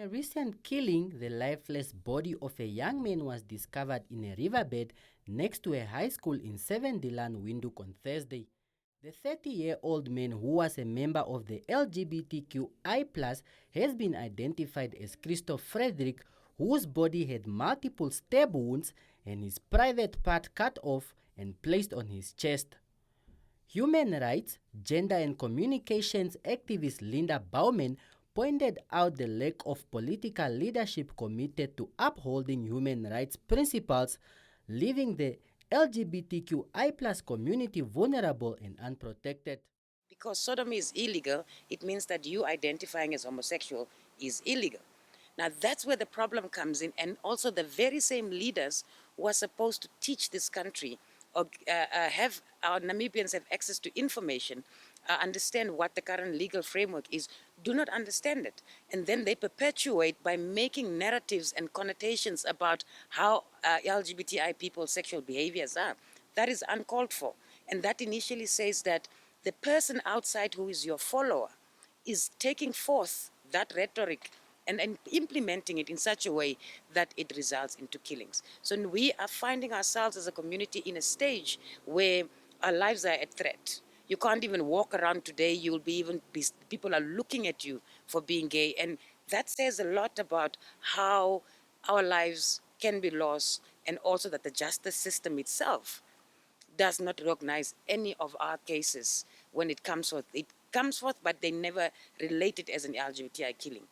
recent killing, the lifeless body of a young man was discovered in a riverbed next to a high school in Laan, Windhoek on Thursday. The 30-year-old man, who was a member of the LGBTQI+, has been identified as Christof Frederik, whose body had multiple stab wounds and his private part cut off and placed on his chest. Human rights, gender and communications activist Linda Baumann pointed out the lack of political leadership committed to upholding human rights principles, leaving the LGBTQI+ community vulnerable and unprotected. Because sodomy is illegal, it means that you identifying as homosexual is illegal. Now that's where the problem comes in, and also the very same leaders who are supposed to teach this country or have our Namibians have access to information, understand what the current legal framework is, do not understand it. And then they perpetuate by making narratives and connotations about how LGBTI people's sexual behaviors are. That is uncalled for. And that initially says that the person outside who is your follower is taking forth that rhetoric and implementing it in such a way that it results into killings. So we are finding ourselves as a community in a stage where our lives are at threat. You can't even walk around today. People are looking at you for being gay. And that says a lot about how our lives can be lost, and also that the justice system itself does not recognize any of our cases when it comes forth. It comes forth, but they never relate it as an LGBTI killing.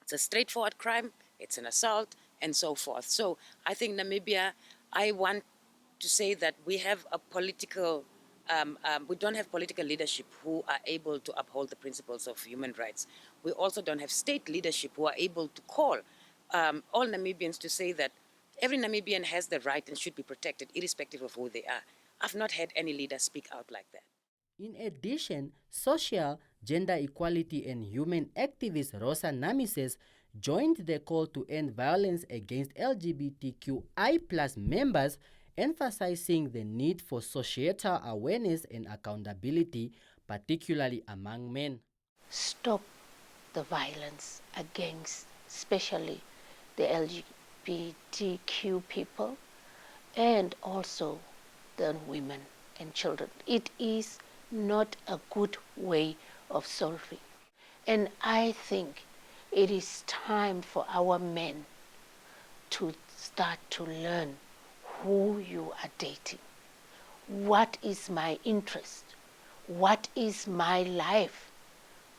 It's a straightforward crime, it's an assault, and so forth. So I think Namibia, I want to say that we have a political, we don't have political leadership who are able to uphold the principles of human rights. We also don't have state leadership who are able to call all Namibians to say that every Namibian has the right and should be protected, irrespective of who they are. I've not had any leader speak out like that. In addition, social, gender equality and human activist Rosa Namises joined the call to end violence against LGBTQI+ members, emphasizing the need for societal awareness and accountability, particularly among men. Stop the violence against especially the LGBTQ people and also the women and children. It is not a good way of solving. And I think it is time for our men to start to learn who you are dating. What is my interest? What is my life?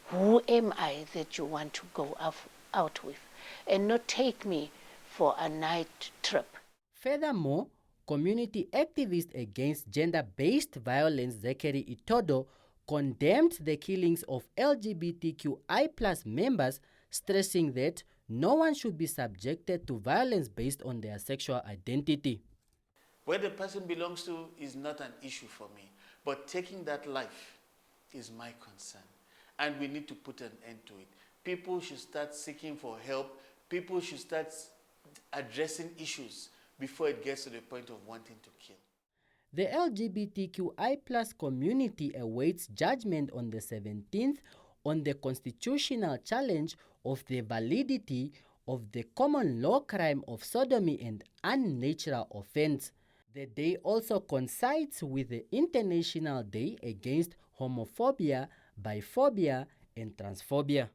Who am I that you want to go out with? And not take me for a night trip. Furthermore, community activist against gender-based violence Zachary Itodo condemned the killings of LGBTQI+ members, stressing that no one should be subjected to violence based on their sexual identity. Where the person belongs to is not an issue for me, but taking that life is my concern, and we need to put an end to it. People should start seeking for help. People should start addressing issues before it gets to the point of wanting to kill. The LGBTQI+ community awaits judgment on the 17th on the constitutional challenge of the validity of the common law crime of sodomy and unnatural offense. The day also coincides with the International Day Against Homophobia, Biphobia, and Transphobia.